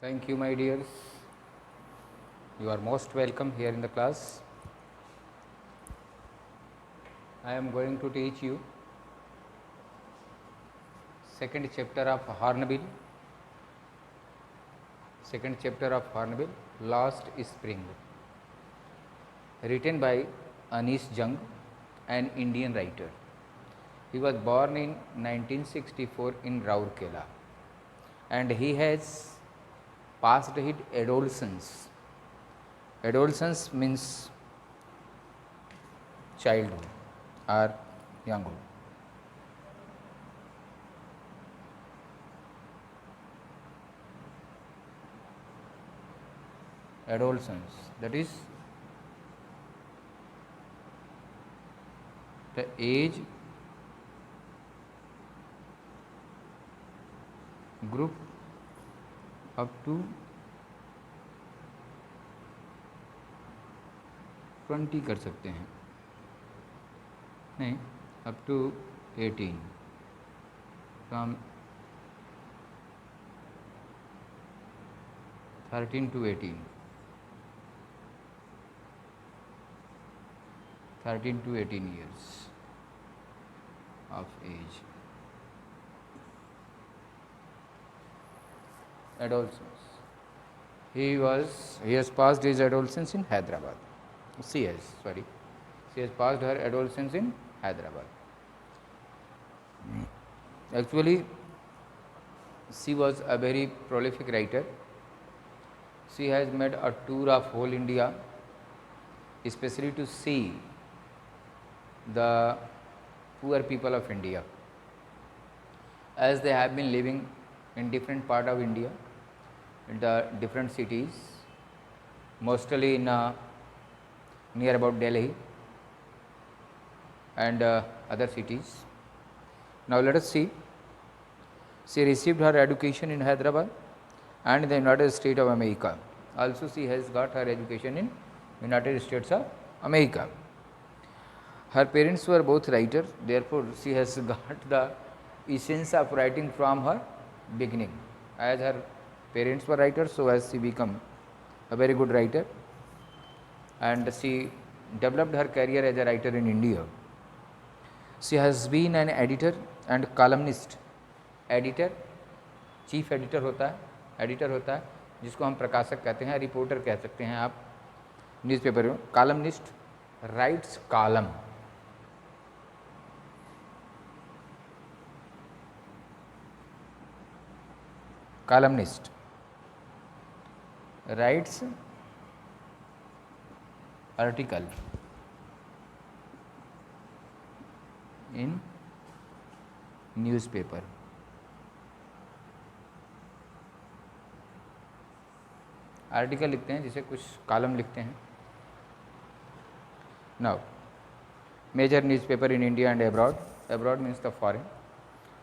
Thank you, my dears. You are most welcome here in the class. I am going to teach you second chapter of Hornbill. Second chapter of Hornbill, Lost Spring, written by Anish Jung, an Indian writer. He was born in 1964 in Rourkela, and he has passed his adolescence. Adolescence means childhood or younghood. Adolescence, that is the age group up to 20 कर सकते हैं, नहीं, up to 18, from 13 to 18, 13 to 18 years of age. Adolescence. He has passed his adolescence in Hyderabad. She has passed her adolescence in Hyderabad. Actually, she was a very prolific writer. She has made a tour of whole India, especially to see the poor people of India, as they have been living in different part of India, in the different cities, mostly in near about Delhi and other cities. Now let us see. She received her education in Hyderabad and in the United States of America. Also she has got her education in United States of America. Her parents were both writers, therefore she has got the essence of writing from her beginning. As her parents were writers, so as she become a very good writer, and she developed her career as a writer in India. She has been an editor and columnist. Editor, chief editor होता है जिसको हम प्रकाशक कहते हैं, reporter कह सकते हैं आप न्यूज़पेपर में. Columnist writes column. Columnist writes article in newspaper. Article लिखते हैं, जिसे कुछ कॉलम लिखते हैं. Now major newspaper in India and abroad means the foreign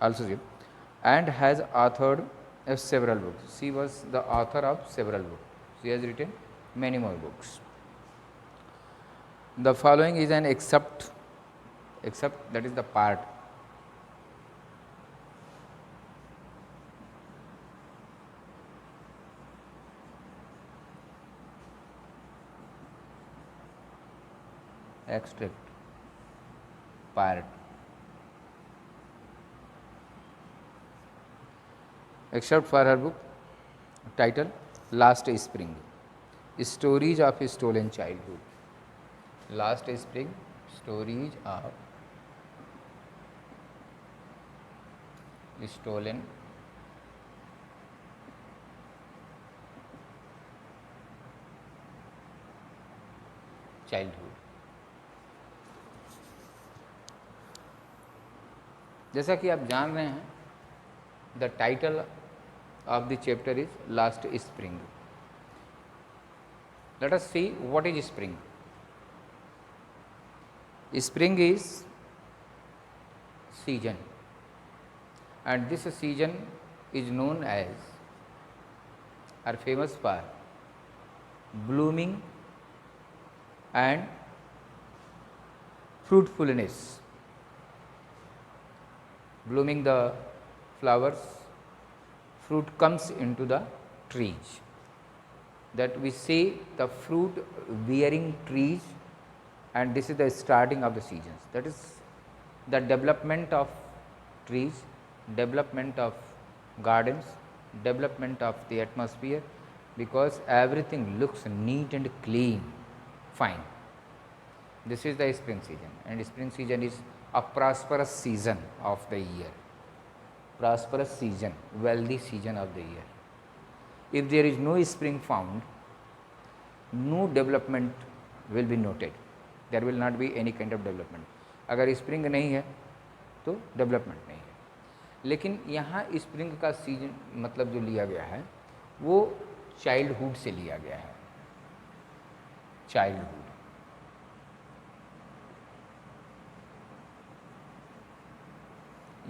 also, and has authored several books. She was the author of several books. She has written many more books. The following is an except, that is the part. Extract, part. Except for her book, title Last Spring, Stories of a Stolen Childhood. Last Spring, Stories of Stolen Childhood. जैसा कि आप जान रहे हैं, the title of the chapter is last spring. Let us see what is spring. Spring is season, and this season is known as, are famous for blooming and fruitfulness. Blooming the flowers, fruit comes into the trees. That we say the fruit bearing trees, and this is the starting of the seasons. That is the development of trees, development of gardens, development of the atmosphere, because everything looks neat and clean, fine. This is the spring season, and spring season is a prosperous season of the year. Prosperous season, wealthy season of the year. If there is no spring found, no development will be noted. There will not be any kind of development. अगर spring नहीं है तो development नहीं है. लेकिन यहाँ spring का season मतलब जो लिया गया है वो चाइल्डहुड से लिया गया है. चाइल्डहुड,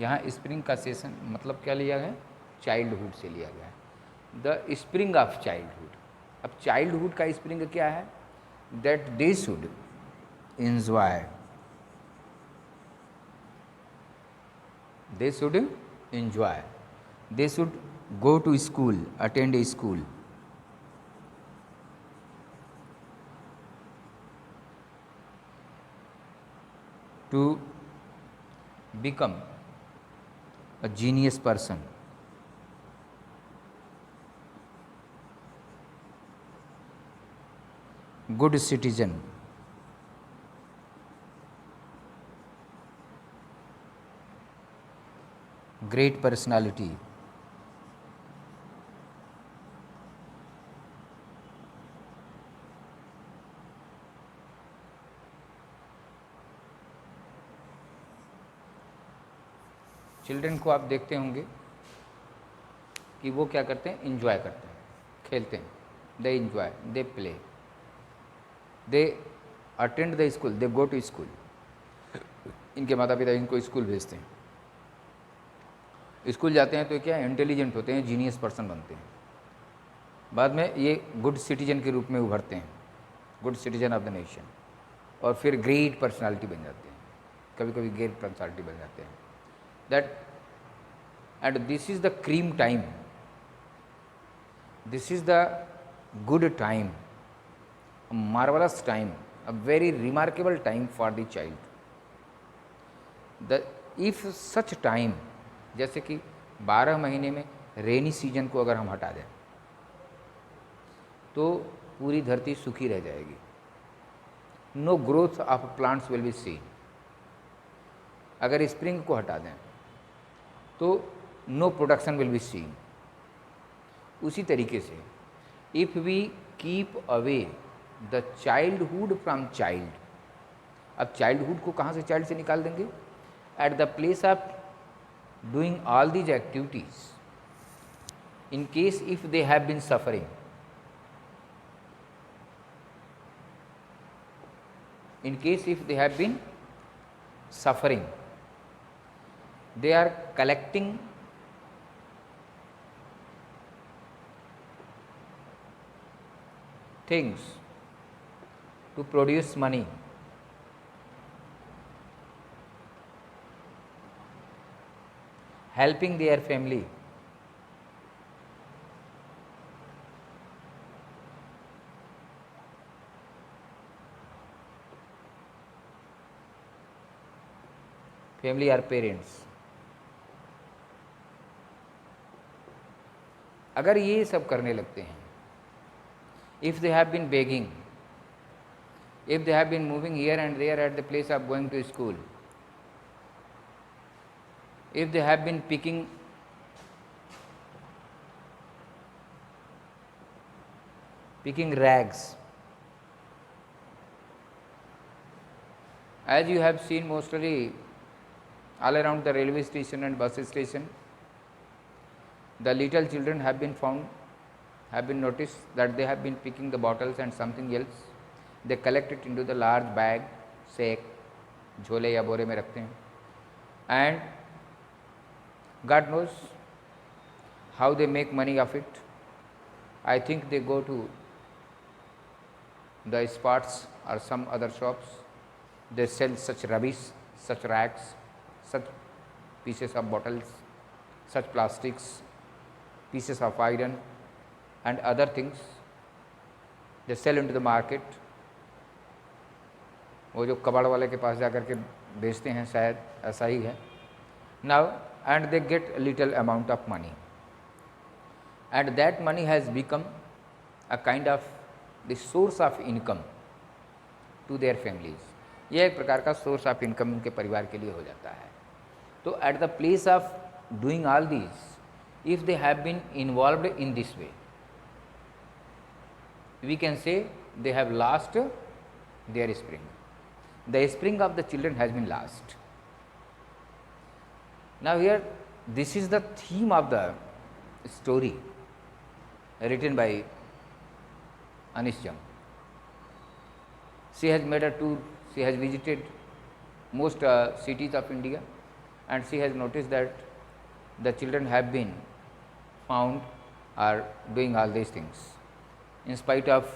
यहाँ स्प्रिंग का सेशन मतलब क्या लिया गया है? चाइल्डहुड से लिया गया है. The spring of childhood. अब चाइल्डहुड का स्प्रिंग क्या है? That they should enjoy, they should enjoy, they should go to school, attend a school, to become a genius person, good citizen, great personality, children को आप देखते होंगे कि वो क्या करते हैं? इंजॉय करते हैं, खेलते हैं. They enjoy, they play, they attend the school, they go to school. इनके माता पिता इनको स्कूल भेजते हैं. स्कूल जाते हैं तो क्या इंटेलिजेंट होते हैं, जीनियस पर्सन बनते हैं. बाद में ये गुड सिटीजन के रूप में उभरते हैं, good citizen of the nation, और फिर ग्रेट पर्सनालिटी बन जाते हैं. कभी कभी ग्रेट पर्सनालिटी बन जाते हैं. That and this is the cream time, this is the good time, marvellous time, a very remarkable time for the child. The if such time, जैसे कि 12 महीने में रेनी सीजन को अगर हम हटा दें तो पूरी धरती सूखी रह जाएगी. No growth of plants will be seen. अगर स्प्रिंग को हटा दें तो no production will be seen. उसी तरीके से if we keep away the childhood from child. अब चाइल्डहुड को कहाँ से चाइल्ड से निकाल देंगे? At the place of doing all these activities, in case if they have been suffering, in case if they have been suffering, they are collecting things to produce money. Helping their family. Family are parents. अगर ये सब करने लगते हैं, if they have been begging, if they have been moving here and there at the place of going to school, if they have been picking rags, as you have seen mostly all around the railway station and bus station, the little children have been found, have been noticed that they have been picking the bottles and something else. They collect it into the large bag, sack, झोले या बोरे में रखते हैं, and God knows how they make money of it. I think they go to the spots or some other shops. They sell such rubbish, such rags, such pieces of bottles, such plastics, pieces of iron, and other things they sell into the market. वो जो कबाड़ वाले के पास जाकर के बेचते हैं, शायद ऐसा ही है. Now and they get a little amount of money, and that money has become a kind of the source of income to their families. यह एक प्रकार का सोर्स ऑफ इनकम उनके परिवार के लिए हो जाता है. तो eight the place of doing all this, if they have been involved in this way, we can say they have lost their spring. The spring of the children has been lost. Now here, this is the theme of the story written by Anish Jung. She has made a tour, she has visited most cities of India, and she has noticed that the children have been found are doing all these things in spite of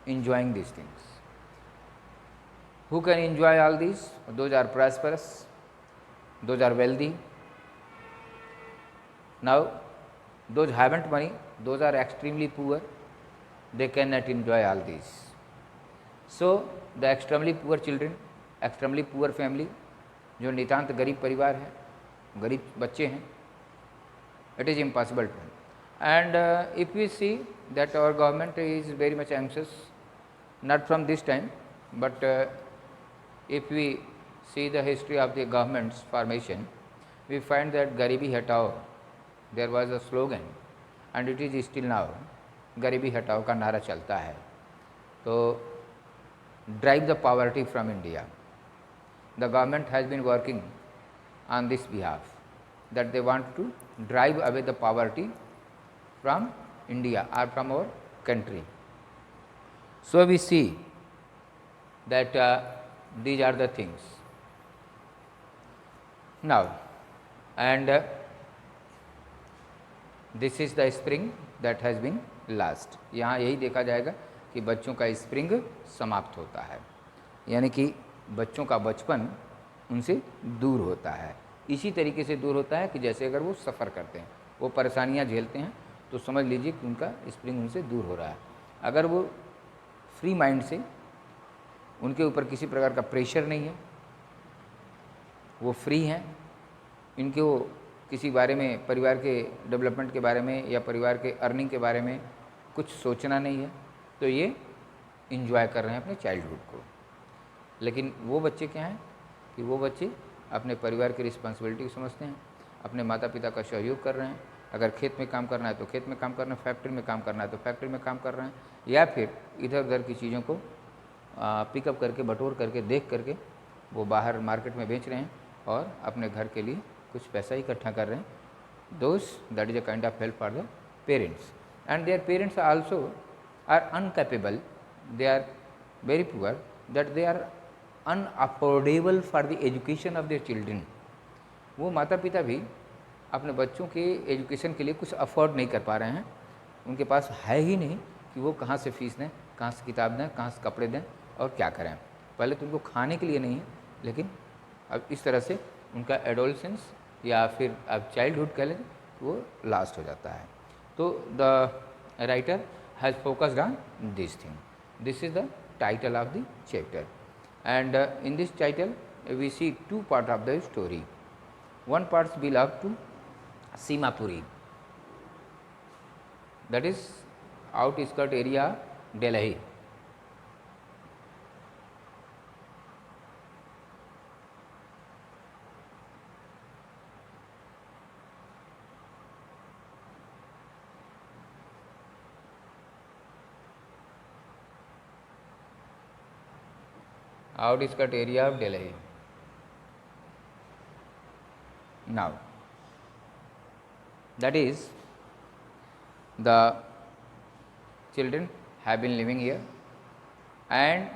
enjoying these things. Who can enjoy all these? Those are prosperous, those are wealthy. Now those haven't money, those are extremely poor, they cannot enjoy all these. So the extremely poor children, extremely poor family, जो नितांत गरीब परिवार है, गरीब बच्चे हैं, it is impossible to. And if we see that our government is very much anxious, not from this time, but if we see the history of the government's formation, we find that Garibi Hatao, there was a slogan, and it is still now, Garibi Hatao का नारा चलता है. तो drive the poverty from India. The government has been working on this behalf, that they want to drive away the poverty from India or from our country. So we see that these are the things. Now, and this is the spring that has been lost. यहाँ यही देखा जाएगा कि बच्चों का spring समाप्त होता है, यानी कि बच्चों का बचपन उनसे दूर होता है. इसी तरीके से दूर होता है कि जैसे अगर वो सफ़र करते हैं, वो परेशानियां झेलते हैं, तो समझ लीजिए कि उनका स्प्रिंग उनसे दूर हो रहा है. अगर वो फ्री माइंड से, उनके ऊपर किसी प्रकार का प्रेशर नहीं है, वो फ्री हैं, इनके वो किसी बारे में, परिवार के डेवलपमेंट के बारे में या परिवार के अर्निंग के बारे में कुछ सोचना नहीं है, तो ये इंजॉय कर रहे हैं अपने चाइल्डहुड को. लेकिन वो बच्चे क्या हैं कि वो बच्चे अपने परिवार की रिस्पॉन्सिबिलिटी को समझते हैं, अपने माता पिता का सहयोग कर रहे हैं. अगर खेत में काम करना है तो खेत में काम करना है, फैक्ट्री में काम करना है तो फैक्ट्री में काम कर रहे हैं, या फिर इधर उधर की चीज़ों को पिकअप करके, बटोर करके, देख करके वो बाहर मार्केट में बेच रहे हैं और अपने घर के लिए कुछ पैसा इकट्ठा कर रहे हैं. That is a kind of help for the parents. And their parents also are uncapable, they are very poor, that they are unaffordable for the education of their children. वो माता पिता भी अपने बच्चों के एजुकेशन के लिए कुछ अफोर्ड नहीं कर पा रहे हैं. उनके पास है ही नहीं कि वो कहाँ से फीस दें, कहाँ से किताब दें, कहाँ से कपड़े दें और क्या करें. पहले तो उनको खाने के लिए नहीं है, लेकिन अब इस तरह से उनका एडोलसेंस या फिर अब चाइल्डहुड कह लें, वो लास्ट हो जाता है. तो the writer has focused on this thing. This is the title of the chapter, and in this title we see two parts of the story. One part belongs to Simapuri, that is outskirt area Delhi. Outskirt area of Delhi. Now, that is, the children have been living here, and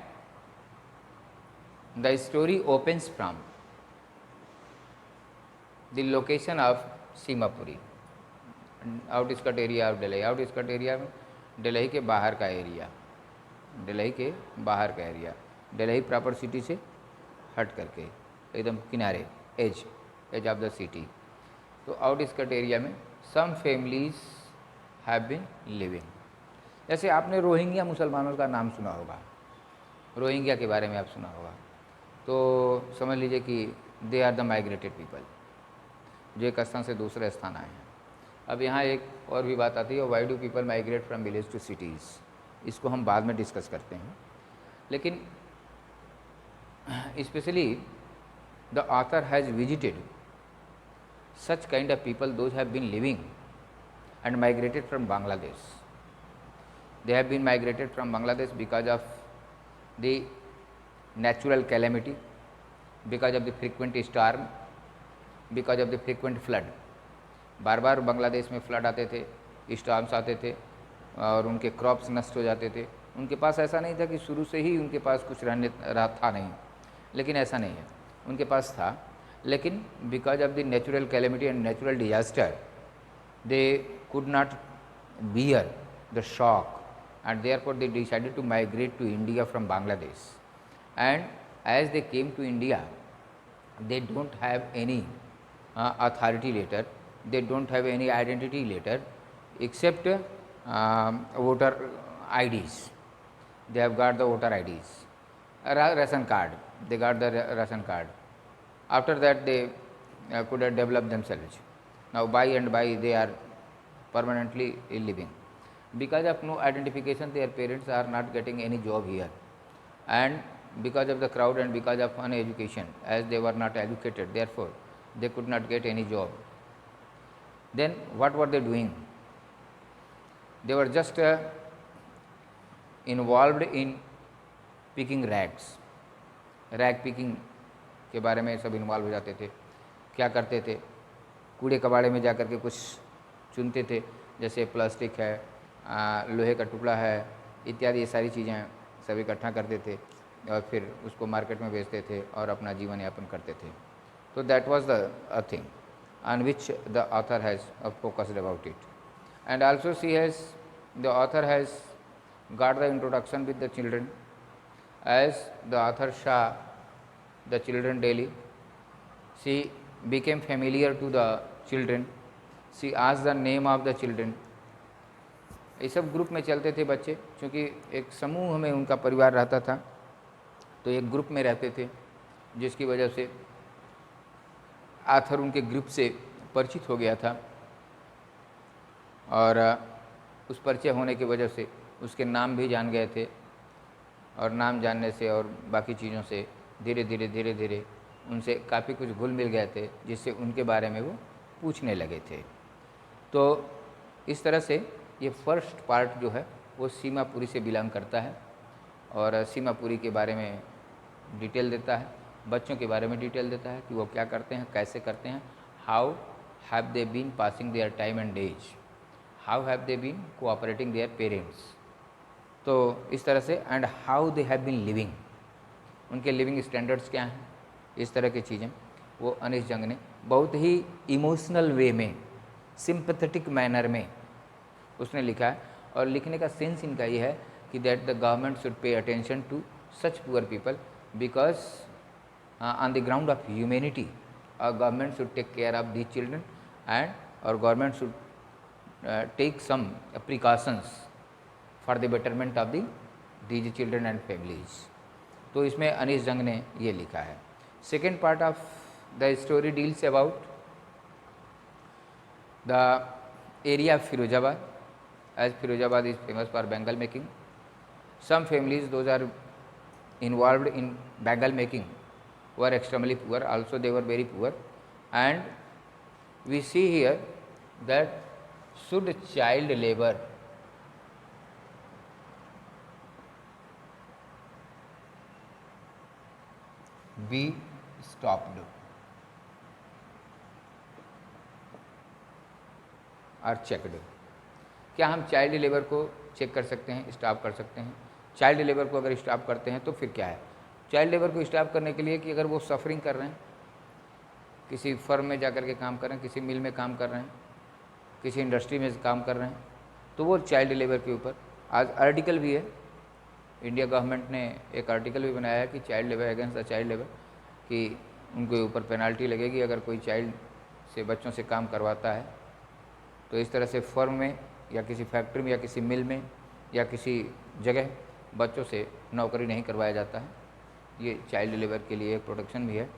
the story opens from the location of Simapuri, outskirt area of Delhi. Outskirt area में दिल्ली के बाहर का area, Delhi के बाहर का area, Delhi proper city से हट करके एकदम किनारे, एज ऑफ द सिटी. तो आउटस्कर्ट एरिया में some families have been living, जैसे आपने रोहिंग्या मुसलमानों का नाम सुना होगा, रोहिंग्या के बारे में आप सुना होगा, तो समझ लीजिए कि they are the migrated people, जो एक स्थान से दूसरे स्थान आए हैं। अब यहाँ एक और भी बात आती है, why do people migrate from village to cities, इसको हम बाद में डिस्कस करते हैं। लेकिन specially the author has visited such kind of people, those have been living and migrated from Bangladesh. They have been migrated from Bangladesh because of the natural calamity, because of the frequent storm, because of the frequent flood. बार बार बांग्लादेश में flood आते थे, storms आते थे और उनके crops नष्ट हो जाते थे। उनके पास ऐसा नहीं था कि शुरू से ही उनके पास कुछ रहा था नहीं, लेकिन ऐसा नहीं है, उनके पास था, लेकिन because of the natural calamity and natural disaster they could not bear the shock and therefore they decided to migrate to India from Bangladesh. And as they came to India, they don't have any authority letter, they don't have any identity letter except voter IDs. They have got the voter IDs, ration card, they got the ration card. After that they could have developed themselves. Now by and by they are permanently living. Because of no identification, their parents are not getting any job here, and because of the crowd and because of uneducation, as they were not educated, therefore they could not get any job. Then what were they doing? They were just involved in picking rags. Rag picking के बारे में सब involve हो जाते थे। क्या करते थे, कूड़े कबाड़े में जा कर के कुछ चुनते थे, जैसे प्लास्टिक है, लोहे का टुकड़ा है इत्यादि, ये सारी चीज़ें सब इकट्ठा करते थे और फिर उसको मार्केट में बेचते थे और अपना जीवन यापन करते थे। तो that was the thing on which the author has focused about it. And also the author has got the introduction with the children, as the author saw the children daily, she became familiar to the children, she asked the name of the children। ये सब group में चलते थे बच्चे, क्योंकि एक समूह में उनका परिवार रहता था, तो एक ग्रुप में रहते थे, जिसकी वजह से आथर उनके ग्रुप से परिचित हो गया था और उस परिचय होने की वजह से उसके नाम भी जान गए थे, और नाम जानने से और बाकी चीज़ों से धीरे धीरे उनसे काफ़ी कुछ घुल मिल गए थे, जिससे उनके बारे में वो पूछने लगे थे। तो इस तरह से ये फर्स्ट पार्ट जो है वो सीमापुरी से बिलोंग करता है और सीमापुरी के बारे में डिटेल देता है, बच्चों के बारे में डिटेल देता है कि वो क्या करते हैं, कैसे करते हैं, how have they been passing their time and days, how have they been cooperating their parents. तो इस तरह से and how they have been living, उनके लिविंग स्टैंडर्ड्स क्या हैं, इस तरह की चीज़ें वो अनीश जंग ने बहुत ही इमोशनल वे में, सिंपैथेटिक मैनर में उसने लिखा है। और लिखने का सेंस इनका ये है कि that the government should pay attention to such poor people, because on the ground of humanity government should take care of these children and और government should take some precautions for the betterment of these children and families. तो इसमें अनीश जंग ने ये लिखा है। Second part of the story deals about the area of Firozabad, as Firozabad is famous for bangle making. Some families, those are involved in bangle making, were extremely poor, also they were very poor, and we see here that should child labor be stopped or checked। क्या हम child labour को check कर सकते हैं, stop कर सकते हैं? Child labour को अगर स्टॉप करते हैं तो फिर क्या है? चाइल्ड लेबर को स्टॉप करने के लिए कि अगर वो सफरिंग कर रहे हैं, किसी फर्म में जाकर के काम कर रहे हैं, किसी मिल में काम कर रहे हैं, किसी इंडस्ट्री में काम कर रहे हैं, तो वो चाइल्ड लेबर के ऊपर आज आर्टिकल भी है, इंडिया गवर्नमेंट ने एक आर्टिकल भी बनाया है कि child labour against the child labour, कि उनके ऊपर पेनाल्टी लगेगी अगर कोई चाइल्ड से बच्चों से काम करवाता है। तो इस तरह से फर्म में या किसी फैक्ट्री में या किसी मिल में या किसी जगह बच्चों से नौकरी नहीं करवाया जाता है। ये चाइल्ड लेबर के लिए एक प्रोटेक्शन भी है।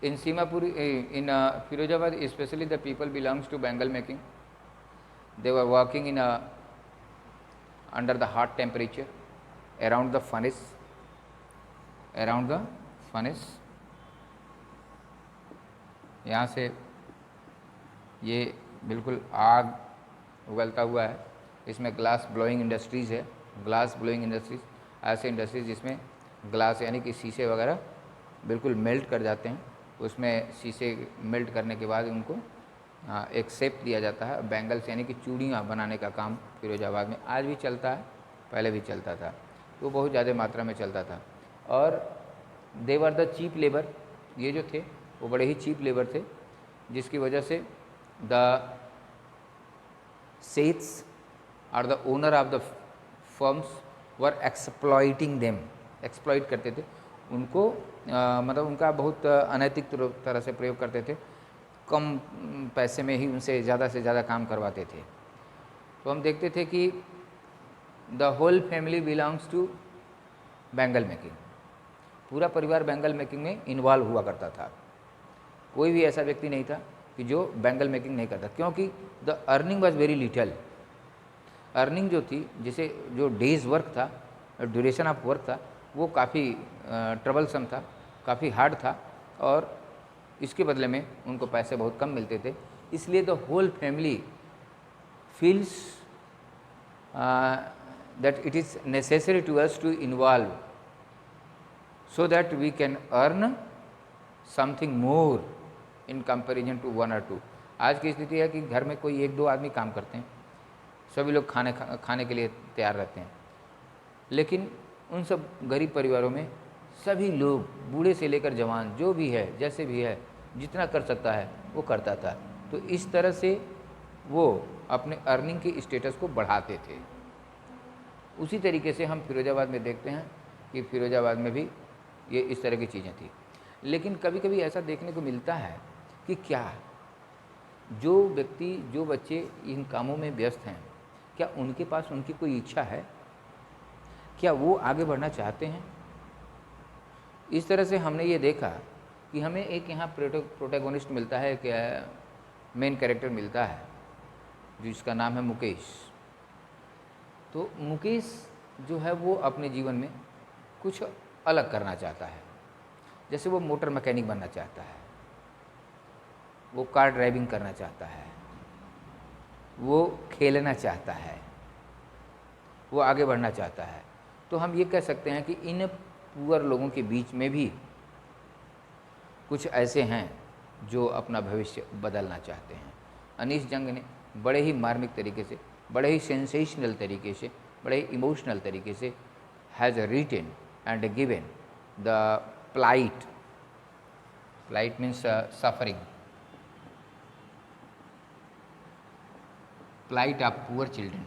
In Seemapur, in Firozabad specially the people belongs to bangle making, they were working in under the hot temperature around the furnace, यहाँ से ये बिल्कुल आग उगलता हुआ है। इसमें ग्लास ब्लोइंग इंडस्ट्रीज़ है। ग्लास ब्लोइंग इंडस्ट्रीज़ ऐसे इंडस्ट्रीज जिसमें ग्लास यानी कि शीशे वगैरह बिल्कुल मेल्ट कर जाते हैं। उसमें शीशे मेल्ट करने के बाद उनको एक शेप दिया जाता है। बैंगल्स यानी कि चूड़ियाँ बनाने का काम फिरोजाबाद में आज भी चलता है, पहले भी चलता था, तो बहुत ज़्यादा मात्रा में चलता था। और दे वर द चीप लेबर, ये जो थे वो बड़े ही चीप लेबर थे, जिसकी वजह से द सेट्स और the owner of the firms were exploiting them, exploit करते थे उनको, मतलब उनका बहुत अनैतिक तरह से प्रयोग करते थे। कम पैसे में ही उनसे से ज़्यादा काम करवाते थे। तो हम देखते थे कि the whole family belongs to bangle making, पूरा परिवार बैंगल मेकिंग में इन्वॉल्व हुआ करता था। कोई भी ऐसा व्यक्ति नहीं था कि जो बैंगल मेकिंग नहीं करता, क्योंकि the earning was very little. Earning जो थी, जिसे जो डेज वर्क था, ड्यूरेशन ऑफ वर्क था, वो काफ़ी ट्रबलसम था, काफ़ी हार्ड था, और इसके बदले में उनको पैसे बहुत कम मिलते थे। इसलिए the whole family feels that it is necessary to us to involve so that we can earn something more in comparison to one और टू। आज की स्थिति है कि घर में कोई एक दो आदमी काम करते हैं, सभी लोग खाने के लिए तैयार रहते हैं, लेकिन उन सब गरीब परिवारों में सभी लोग, बूढ़े से लेकर जवान, जो भी है, जैसे भी है, जितना कर सकता है वो करता था। तो इस तरह से वो अपने अर्निंग की स्टेटस को बढ़ाते थे। उसी तरीके से हम फिरोजाबाद में देखते हैं कि फिरोजाबाद में भी ये इस तरह की चीज़ें थी। लेकिन कभी कभी ऐसा देखने को मिलता है कि क्या जो व्यक्ति, जो बच्चे इन कामों में व्यस्त हैं, क्या उनके पास उनकी कोई इच्छा है? क्या वो आगे बढ़ना चाहते हैं? इस तरह से हमने ये देखा कि हमें एक यहाँ प्रोटैगोनिस्ट मिलता है, क्या मेन कैरेक्टर मिलता है, जिसका नाम है मुकेश। तो मुकेश जो है वो अपने जीवन में कुछ अलग करना चाहता है। जैसे वो मोटर मैकेनिक बनना चाहता है, वो कार ड्राइविंग करना चाहता है, वो खेलना चाहता है, वो आगे बढ़ना चाहता है। तो हम ये कह सकते हैं कि इन पुअर लोगों के बीच में भी कुछ ऐसे हैं जो अपना भविष्य बदलना चाहते हैं। अनीश जंग ने बड़े ही मार्मिक तरीके से, बड़े ही सेंसेशनल तरीके से, बड़े ही इमोशनल तरीके से has written and given the plight, plight means suffering, plight of poor children,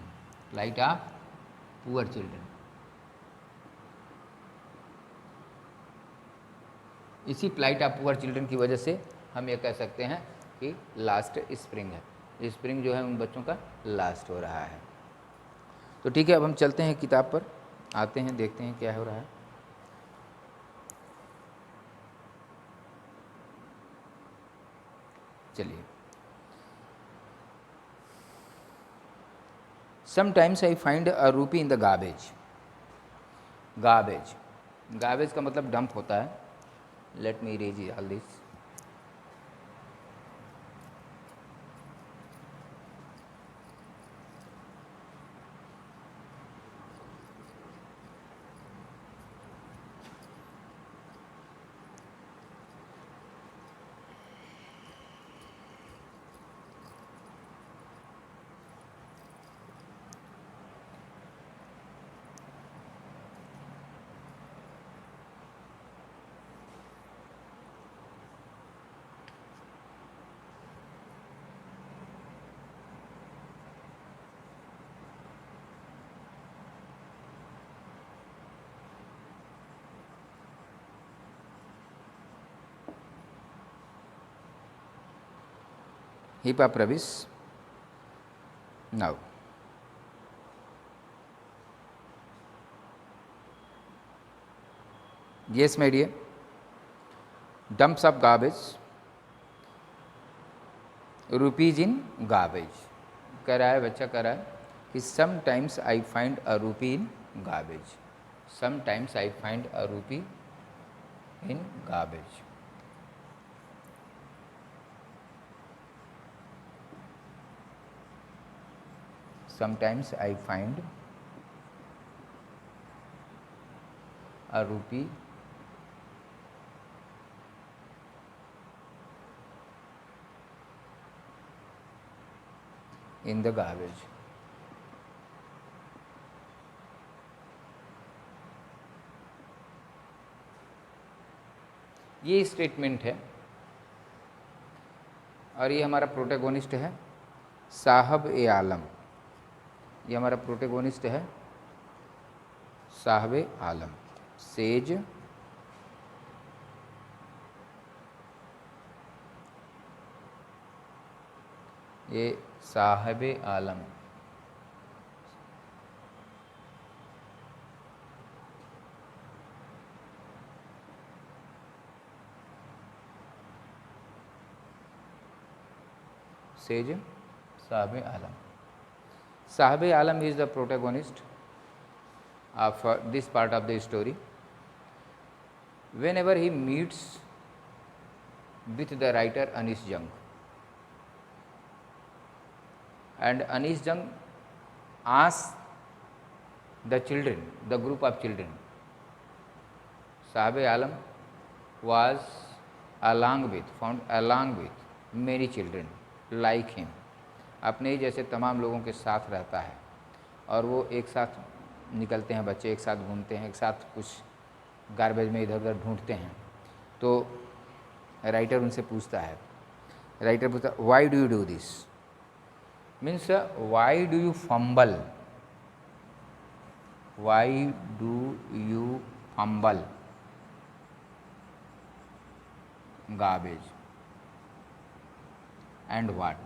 plight of poor children। इसी प्लाइट ऑफ पुअर चिल्ड्रन की वजह से हम ये कह सकते हैं कि लास्ट स्प्रिंग है। स्प्रिंग जो है उन बच्चों का लास्ट हो रहा है। तो ठीक है, अब हम चलते हैं किताब पर, आते हैं, देखते हैं क्या हो रहा है। चलिए। Sometimes I find a rupee in the garbage। Garbage, garbage का मतलब डंप होता है। Let me erase all this. Hipparchus. Now, Yes, my dear. Dumps of garbage, rupees in garbage. कह रहा है बच्चा, कह रहा है कि sometimes I find a rupee in garbage. Sometimes I find a rupee in garbage. Sometimes I find a rupee in the garbage. ये statement है और ये हमारा प्रोटैगोनिस्ट है साहब ए आलम। ये हमारा प्रोटैगोनिस्ट है साहब ए आलम, सेज ये साहब ए आलम। सेज साहब ए आलम। साहब ए आलम is the protagonist of this part of the story. Whenever he meets with the writer Anis Jung, and Anis Jung asks the children, the group of children, Sahabe Alam was found along with many children like him. अपने ही जैसे तमाम लोगों के साथ रहता है और वो एक साथ निकलते हैं, बच्चे एक साथ घूमते हैं, एक साथ कुछ गार्बेज में इधर उधर ढूंढते हैं। तो राइटर उनसे पूछता है, why do you do this, means why do you fumble, why do you fumble garbage and what.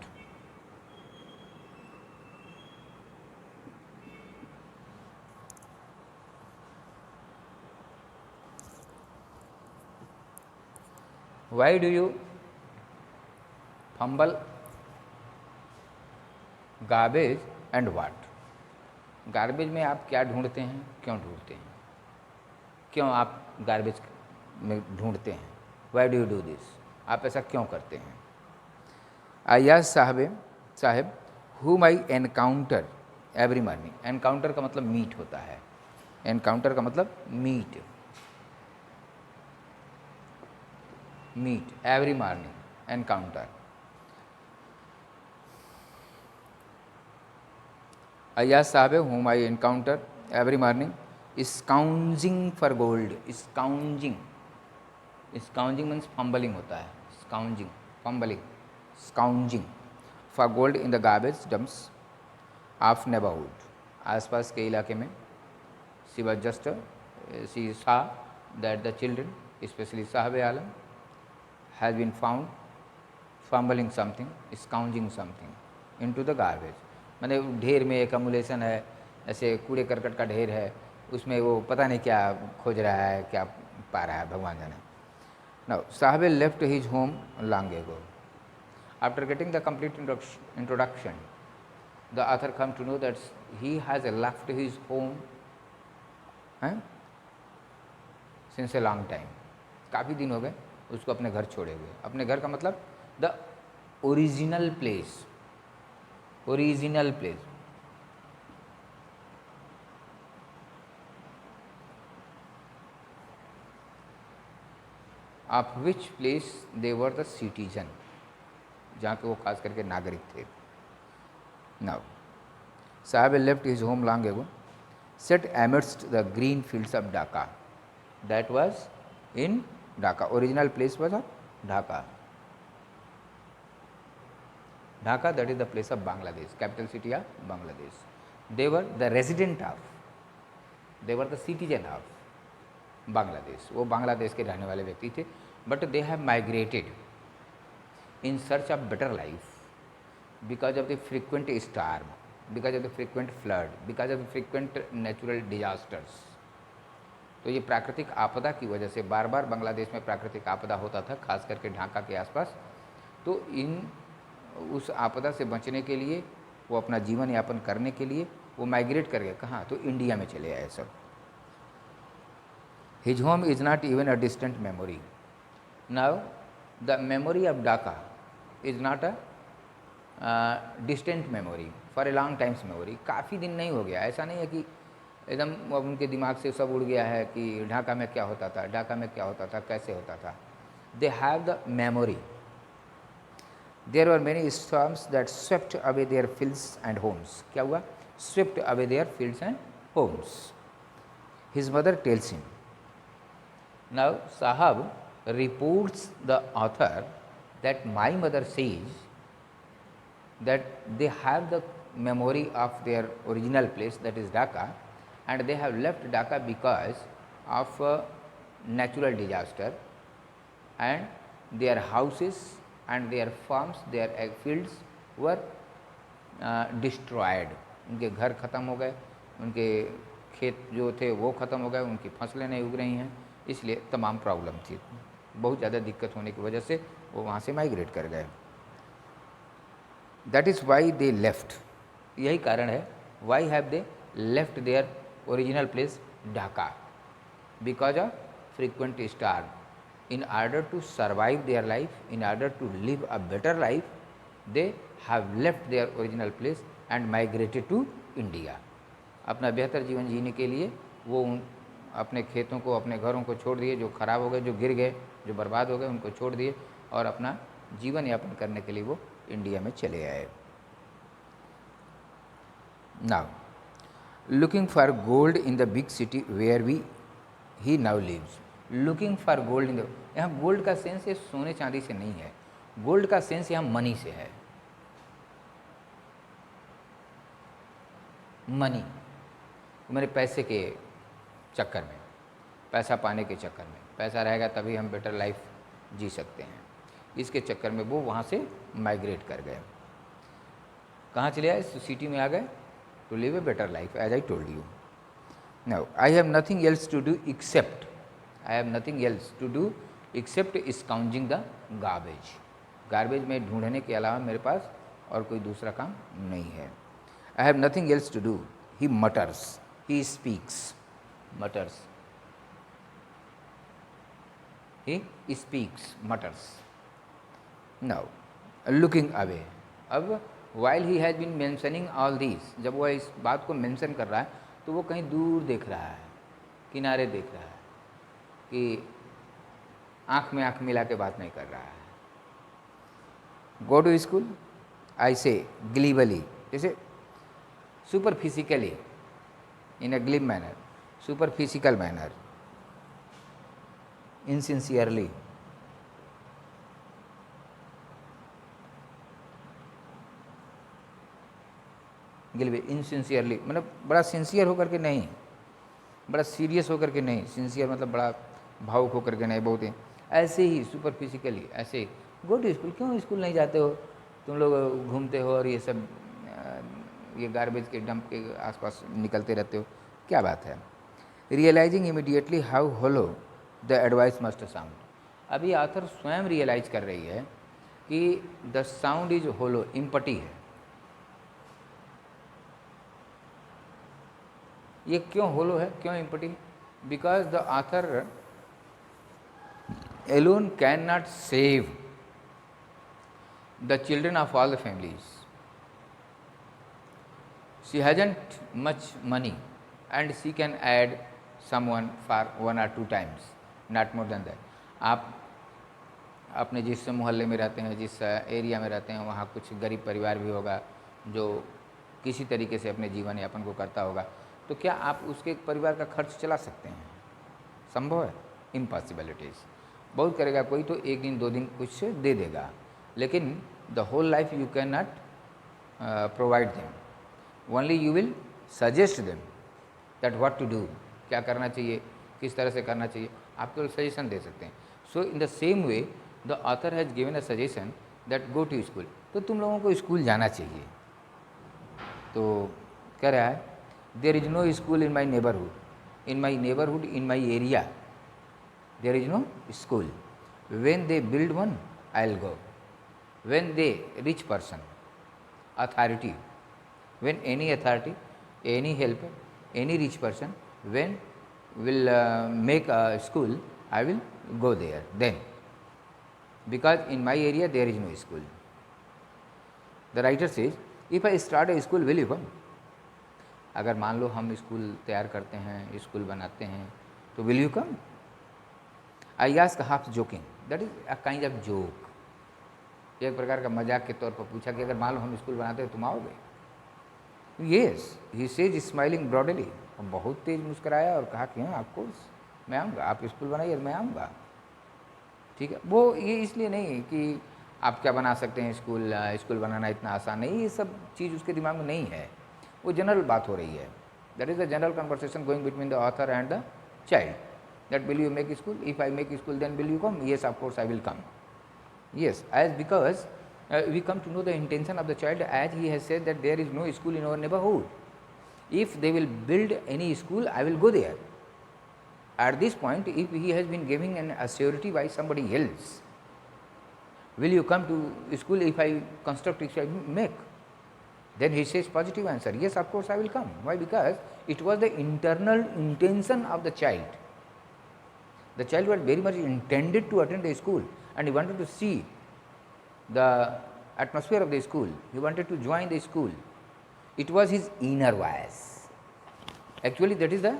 Why do you fumble garbage and what? Garbage में आप क्या ढूंढते हैं, क्यों ढूंढते हैं, क्यों आप गार्बेज में ढूंढते हैं, why do you do this, आप ऐसा क्यों करते हैं। आया साहब whom I encounter every morning। Encounter का मतलब मीट होता है, एनकाउंटर का मतलब meet, every morning, encounter। Ayaz Sahib whom I encounter every morning scrounging for gold। scrounging means fumbling होता है, scrounging for gold in the garbage dumps of neighborhood। आसपास के इलाके में she saw that the children, especially Sahib Alam, has been found fumbling something, scrounging something into the garbage। माने ढेर में accumulation है, ऐसे कूड़े करकट का ढेर है, उसमें वो पता नहीं क्या खोज रहा है, क्या पा रहा है, भगवान जाने। Now Sahabe left his home long ago। After getting the complete introduction, the author come to know that he has left his home since a long time। काफ़ी दिन हो गए उसको अपने घर छोड़े हुए। अपने घर का मतलब the original place, of which place they were the citizen, जहाँ के वो खास करके नागरिक थे। Now Saheb left his home long ago, set amidst the green fields of Dhaka. That was in Dhaka, original place was of Dhaka. Dhaka, that is the place of Bangladesh, capital city of Bangladesh। They were the resident of, they were the citizen of Bangladesh। वो बांग्लादेश के रहने वाले व्यक्ति थे। But they have migrated in search of better life because of the frequent storm, because of the frequent flood, because of the frequent natural disasters। तो तो ये प्राकृतिक आपदा की वजह से बार बार बांग्लादेश में प्राकृतिक आपदा होता था, खास करके ढाका के आसपास। तो उस आपदा से बचने के लिए, वो अपना जीवन यापन करने के लिए वो माइग्रेट कर गए। कहाँ? तो इंडिया में चले आए सब। His home is not even a distant memory. Now the memory of Dhaka is not a distant memory, for a long times memory. काफ़ी दिन नहीं हो गया, ऐसा नहीं है कि एकदम अब उनके दिमाग से सब उड़ गया है कि ढाका में क्या होता था, ढाका में क्या होता था, कैसे होता था। They have the memory. There were many storms that swept away their fields and homes. क्या हुआ? Swept away their fields and homes. His mother tells him. Now Saheb reports the author that my mother says that they have the memory of their original place, that is Dhaka, and they have left Dhaka because of a natural disaster, and their houses and their farms, their fields were destroyed. उनके घर ख़त्म हो गए, उनके खेत जो थे वो ख़त्म हो गए, उनकी फसलें नहीं उग रही हैं, इसलिए तमाम प्रॉब्लम थी। बहुत ज़्यादा दिक्कत होने की वजह से वो वहाँ से माइग्रेट कर गए। That is why they left. यही कारण है, why have they left their original place Dhaka, because of frequent star. In order to survive their life, in order to live a better life, they have left their original place and migrated to India. अपना बेहतर जीवन जीने के लिए वो अपने खेतों को, अपने घरों को छोड़ दिए, जो ख़राब हो गए, जो गिर गए, जो बर्बाद हो गए, उनको छोड़ दिए और अपना जीवन यापन करने के लिए वो इंडिया में चले आए। Now looking for gold in the big city where he now lives. Looking for gold in the, यहाँ गोल्ड का सेंस ये सोने चांदी से नहीं है, गोल्ड का सेंस यहाँ मनी से है। मनी, मेरे पैसे के चक्कर में, पैसा पाने के चक्कर में, पैसा रहेगा तभी हम बेटर लाइफ जी सकते हैं, इसके चक्कर में वो वहाँ से माइग्रेट कर गए। कहाँ चले आए? सिटी में आ गए to live a better life, as I told you. Now I have nothing else to do except, I have nothing else to do except scrounging the garbage. Garbage में ढूंढने के अलावा मेरे पास और कोई दूसरा काम नहीं है। I have nothing else to do, he mutters, he speaks, mutters, he speaks, mutters. Now, looking away. अब while he has been mentioning all these, जब वह इस बात को मेंशन कर रहा है तो वो कहीं दूर देख रहा है, किनारे देख रहा है, कि आँख में आँख मिला के बात नहीं कर रहा है। Go to school, I say glibly, जैसे superficially, in a glib manner, superficial manner, insincerely. इनसिंसियरली मतलब बड़ा सिंसियर होकर के नहीं, बड़ा सीरियस होकर के नहीं, सिंसियर मतलब बड़ा भावुक होकर के नहीं, बहुत ही ऐसे ही सुपरफिजिकली ऐसे। गो टू स्कूल, क्यों स्कूल नहीं जाते हो तुम लोग, घूमते हो और ये सब ये गार्बेज के डंप के आसपास निकलते रहते हो, क्या बात है। Realising immediately how hollow the advice must sound. अभी ऑथर स्वयं रियलाइज कर रही है कि the sound is hollow, empty है। ये क्यों होलो है, क्यों empty? Because the author alone can not save the children of all the families. She hasn't much money and she can aid someone for 1 or 2 times, not more than that. आप अपने जिस मोहल्ले में रहते हैं, जिस एरिया में रहते हैं, वहाँ कुछ गरीब परिवार भी होगा जो किसी तरीके से अपने जीवन यापन को करता होगा, तो क्या आप उसके परिवार का खर्च चला सकते हैं? संभव है? इम्पॉसिबिलिटीज़। बहुत करेगा कोई तो 1 दिन 2 दिन कुछ दे देगा, लेकिन the whole life you can not provide them, only you will suggest them that what to do, क्या करना चाहिए, किस तरह से करना चाहिए, आप केवल सजेशन दे सकते हैं। So in the same way the author has given a suggestion that go to school, तो तुम लोगों को स्कूल जाना चाहिए। तो कह रहा है there is no school in my neighbourhood, in my neighborhood, in my area, there is no school. When they build one, I'll go. When they, rich person, authority, when any authority, any helper, any rich person, when will make a school, I will go there then, because in my area there is no school. The writer says, if I start a school, will you come? अगर मान लो हम school तैयार करते हैं, school बनाते हैं, तो will you come? I ask half joking, that is a kind of joke. एक प्रकार का मजाक के तौर पर पूछा कि अगर मान लो हम स्कूल बनाते हैं, तुम आओगे? Yes, he says smiling broadly. बहुत तेज मुस्कुराया और कहा कि हाँ, ऑफ कोर्स मैं आऊँगा, आप स्कूल बनाइए मैं आऊँगा. ठीक है, वो ये इसलिए नहीं कि आप क्या बना सकते हैं स्कूल, स्कूल बनाना इतना आसान नहीं, ये सब चीज़ उसके दिमाग में नहीं है. वो जनरल बात हो रही है. That is the general conversation going between the author and the child. That will you make school? If I make school then will you come? Yes, of course I will come. Yes, as because we come to know the intention of the child, as he has said that there is no school in our neighborhood. If they will build any school, I will go there. At this point, if he has been giving an assurity by somebody else, will you come to school if I construct, if I make? Then he says positive answer, yes, of course I will come. Why? Because it was the internal intention of the child. The child was very much intended to attend a school, and he wanted to see the atmosphere of the school. He wanted to join the school. It was his inner voice. Actually, that is the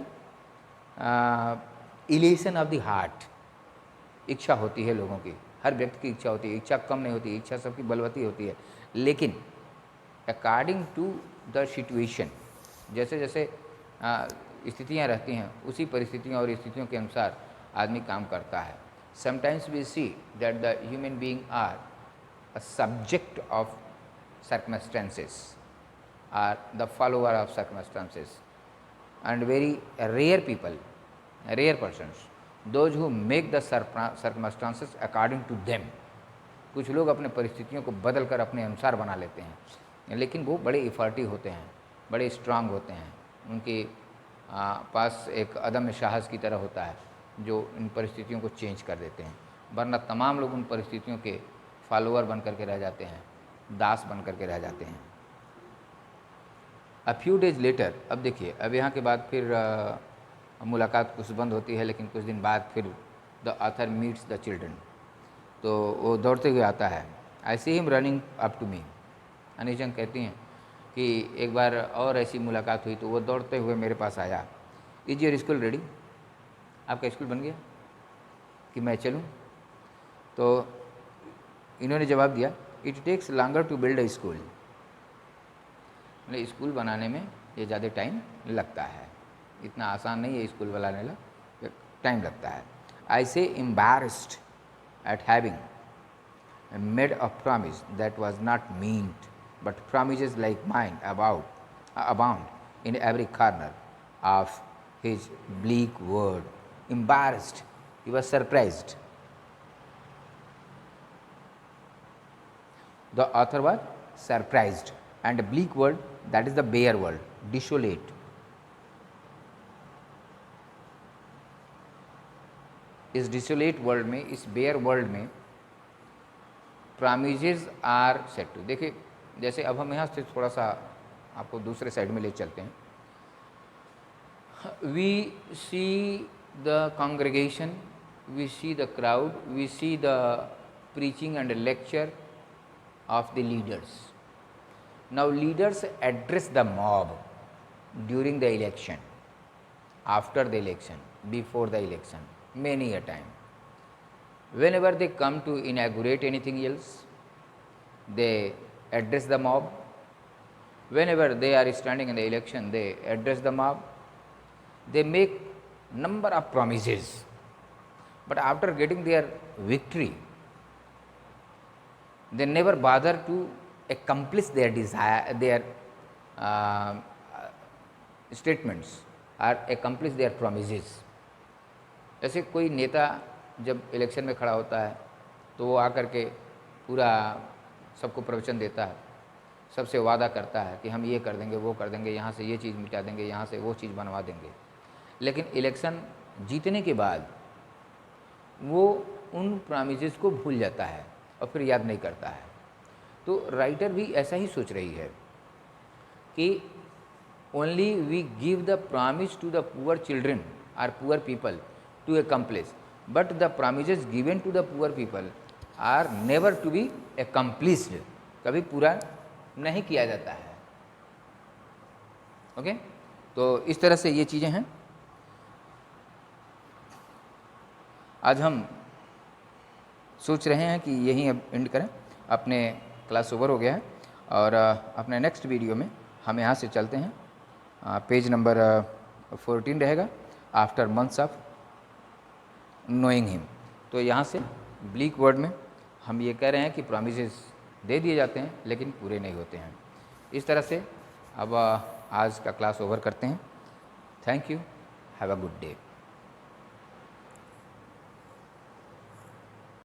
elation of the heart. इच्छा होती है लोगों की, हर व्यक्ति की इच्छा होती है. इच्छा कम नहीं होती, इच्छा सबकी बलवती होती है. लेकिन अकॉर्डिंग टू द सिचुएशन, जैसे जैसे स्थितियाँ रहती हैं, उसी परिस्थितियों और स्थितियों के अनुसार आदमी काम करता है. Sometimes we see that the human being are a subject of circumstances, are the follower of circumstances, and very rare people, rare persons, those who make the circumstances according to them. कुछ लोग अपने परिस्थितियों को बदल कर अपने अनुसार बना लेते हैं, लेकिन वो बड़े इफर्टी होते हैं, बड़े स्ट्रांग होते हैं. उनके पास एक अदम्य साहस की तरह होता है जो इन परिस्थितियों को चेंज कर देते हैं. वरना तमाम लोग उन परिस्थितियों के फॉलोअर बन करके रह जाते हैं, दास बन करके रह जाते हैं. अ फ्यू डेज लेटर, अब देखिए, अब यहाँ के बाद फिर मुलाकात कुछ बंद होती है, लेकिन कुछ दिन बाद फिर the author meets the children. तो वो दौड़ते हुए आता है. I see him running up to me. अनिजंग कहती हैं कि एक बार और ऐसी मुलाकात हुई तो वो दौड़ते हुए मेरे पास आया. Is your school ready? आपका स्कूल बन गया कि मैं चलूं? तो इन्होंने जवाब दिया, it takes longer to build a school. मतलब स्कूल बनाने में ये ज़्यादा टाइम लगता है, इतना आसान नहीं है स्कूल बनाने में, टाइम लगता है. आई से embarrassed eight having made a promise that was not meant, but promises like mine abound in every corner of his bleak world. Embarrassed, he was surprised. The author was surprised, and a bleak world, that is the bare world, desolate. इस desolate world में, इस bear world में promises are set to. देखिए, जैसे अब हम यहाँ से थोड़ा सा आपको दूसरे साइड में ले चलते हैं. We see the congregation, we see the crowd, we see the preaching and lecture of the leaders. Now leaders address the mob during the election, after the election, before the election, many a time. Whenever they come to inaugurate anything else, they address the mob. Whenever they are standing in the election, they address the mob. They make number of promises, but after getting their victory, they never bother to accomplish their desire, their statements, or accomplish their promises. ऐसे कोई नेता जब election में खड़ा होता है तो वो आकर के पूरा सबको प्रवचन देता है, सबसे वादा करता है कि हम ये कर देंगे, वो कर देंगे, यहाँ से ये चीज़ मिटा देंगे, यहाँ से वो चीज़ बनवा देंगे. लेकिन इलेक्शन जीतने के बाद वो उन प्रॉमिसेस को भूल जाता है और फिर याद नहीं करता है। तो राइटर भी ऐसा ही सोच रही है कि only we give the promise to the poor children or poor people to accomplish, but the promises given to the poor people are never to be accomplished, कभी पूरा नहीं किया जाता है। ओके तो इस तरह से ये चीज़ें हैं। आज हम सोच रहे हैं कि यहीं अब एंड करें, अपने क्लास ओवर हो गया है और अपने नेक्स्ट वीडियो में हम यहाँ से चलते हैं, पेज नंबर 14 रहेगा, after months of knowing him. तो यहाँ से ब्लीक वर्ड में हम ये कह रहे हैं कि प्रॉमिसेस दे दिए जाते हैं लेकिन पूरे नहीं होते हैं। इस तरह से अब आज का क्लास ओवर करते हैं। Thank you, have a good day.